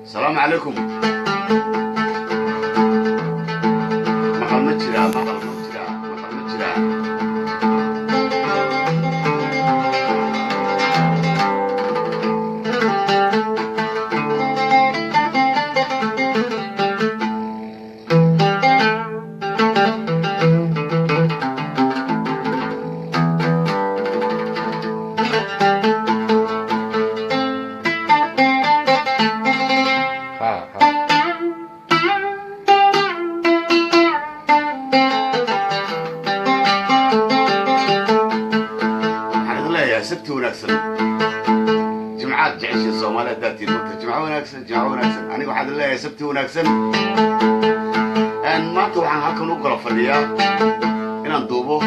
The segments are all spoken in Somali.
السلام عليكم. مقال مجرى مقال مجرى مقال مجرى. سبت ونكسل جمعات جعش الصومالة داتي نوت جمعة ونكسل جمعة ونكسل أنا واحد الله سبت ونكسل أن ما توعن هكذا نقرأ فليا إن ندوبه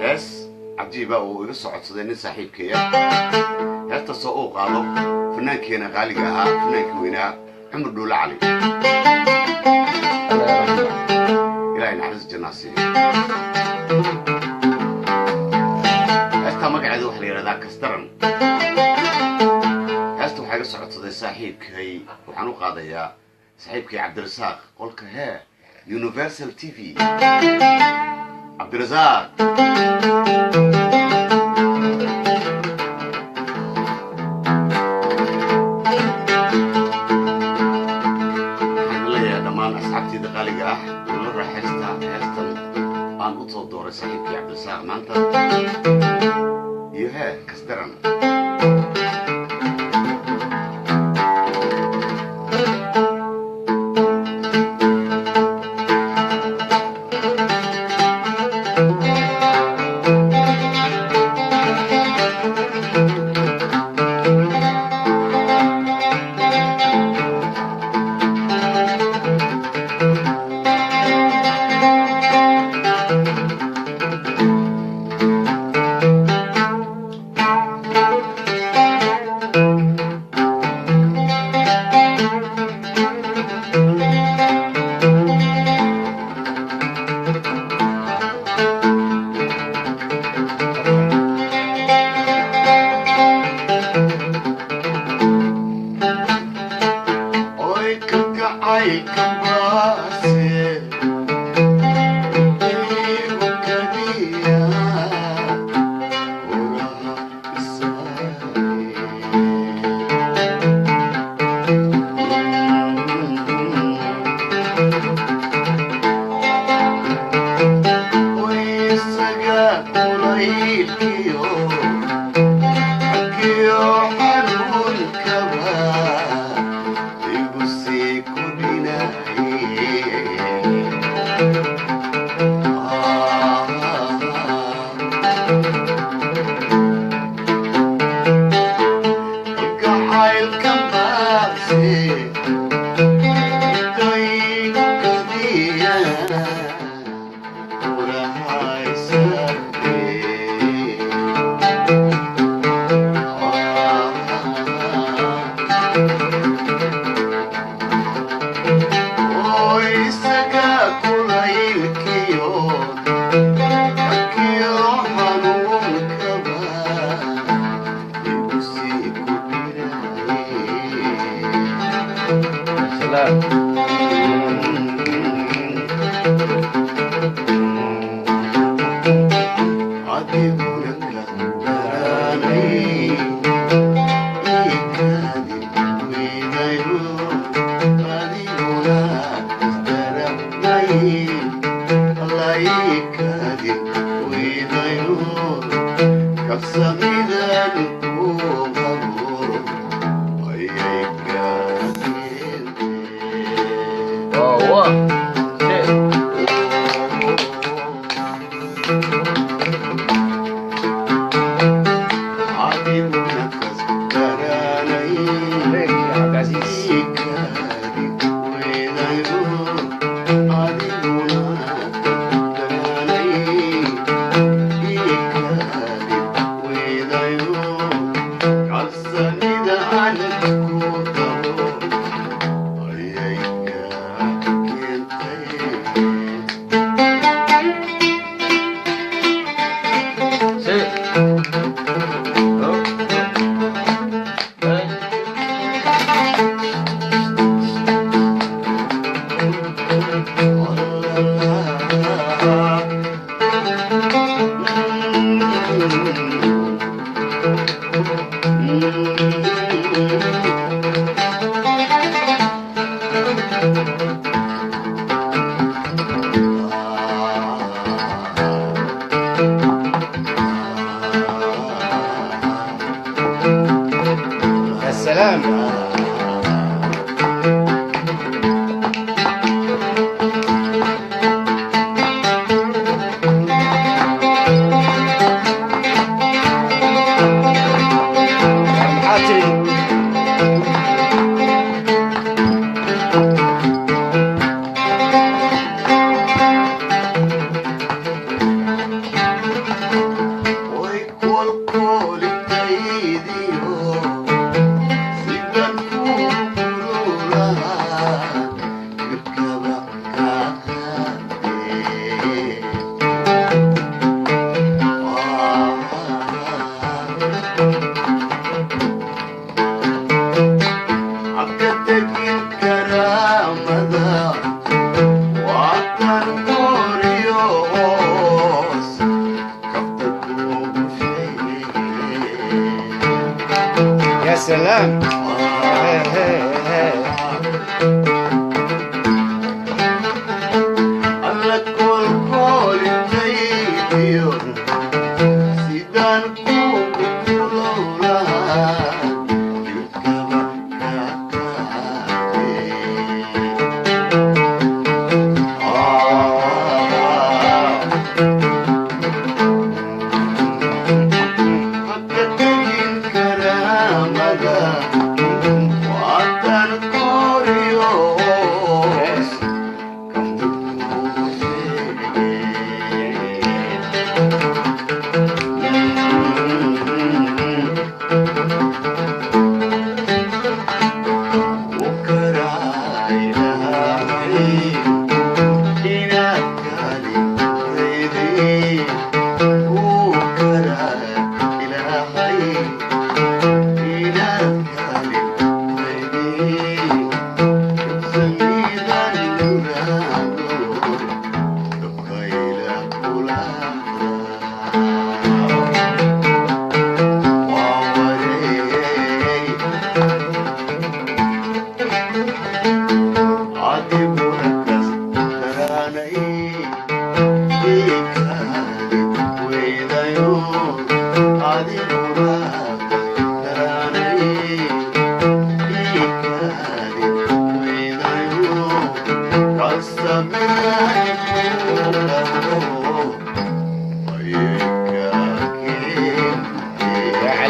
هس عجيبة ويقصعد صديني صاحب كيا هس تصوق قالوا فنان كينا غالقها فنان كوينا عمر دولة علي إلهي نعرز جناسي مقعد وحل يرى كسترن هستو حاجة صعدت صاحبك هي وحنو قاضية صاحبك عبد الرزاق قولك ها يونيفرسال تي في عبد الرزاق الحمد لله يا دمان أصحابتي دقالقة ونرى حستا أن أطلب دور صاحبك عبد الرزاق ما أنت يها كسترن Sí. سلام. يا سلام.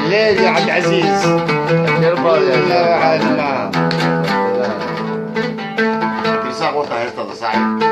عليل يا عبد العزيز. لا عالنا ترساق وطا هيرتا صاحب.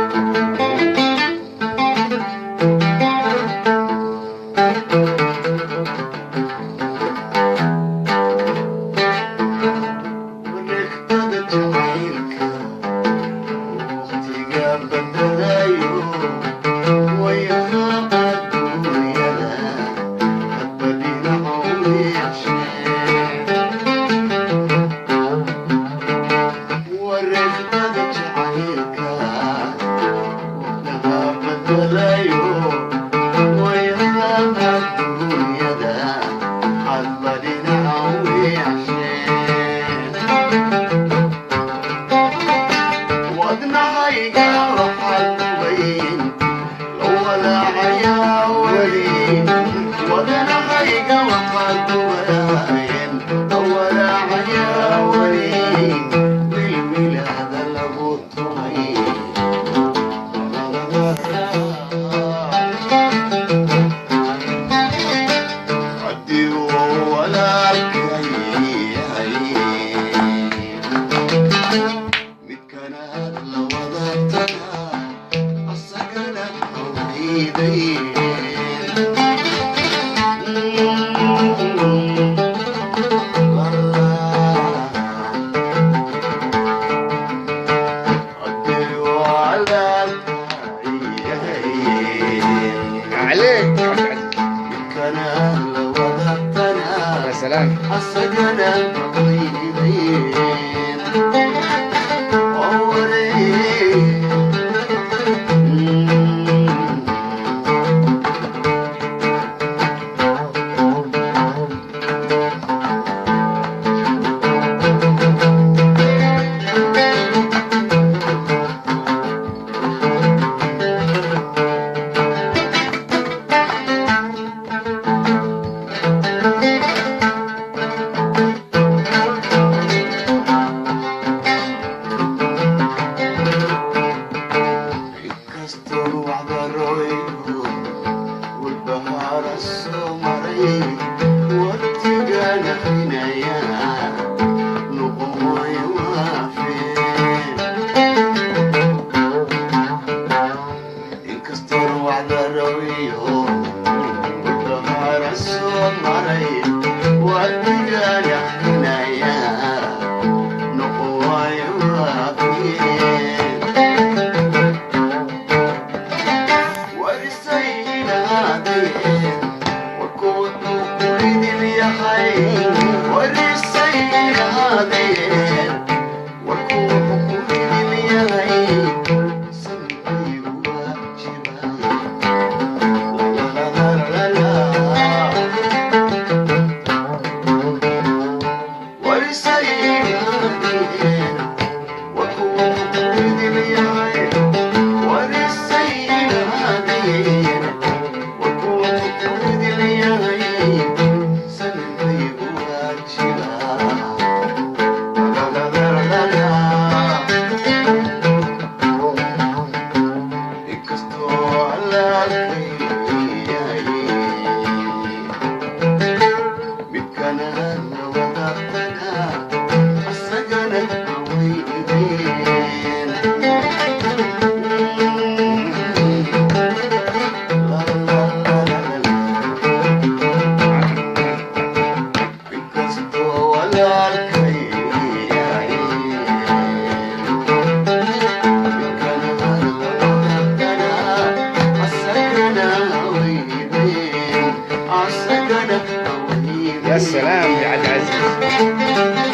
يا سلام يا عبد العزيز.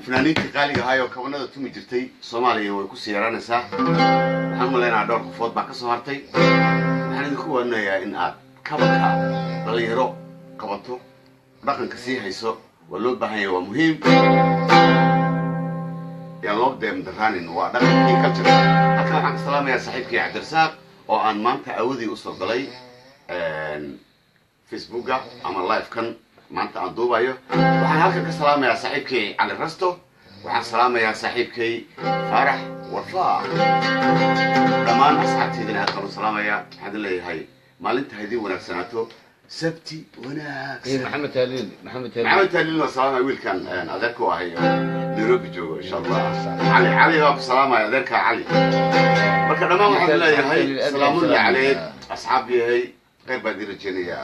فنانينتي qaaliga ahay oo kabanada tumi jirtay Soomaaliya way ku siyaranaysaa waxaan maleynaa dhowr qofood baa ka soo hartay waxaan idinku wanayaa in aad kabanka dhalinyaro qabato dhaqanka sii hayso waa loo baahan yahay waa muhiim yaa loo deem daraanin waa dhaqankii culture halkan waxaan ka salaamayaa saaxiibkii Cabdirsaaq oo aan maanta awoodii u soo galay Facebooka ama live kan maanta aan duubayo waxaan halkan ka salaamayaa saaxiibkii Cali Rasto waxaan salaamayaa saaxiibkay Farax Wafaa dhamaan asxaabteedina aad u salaamayaa waxaan leeyahay maalinta haydii wanaagsanaato sabti wanaagsan محمد تهليل salaam wiilkan adeerku ahay Nairobi joogo insha Allah Ali waa salaamaya adeerka Ali marka dhamaan waxaan leeyahay salaamu alaykum asxaabiyahay qayb baa dirajeenaya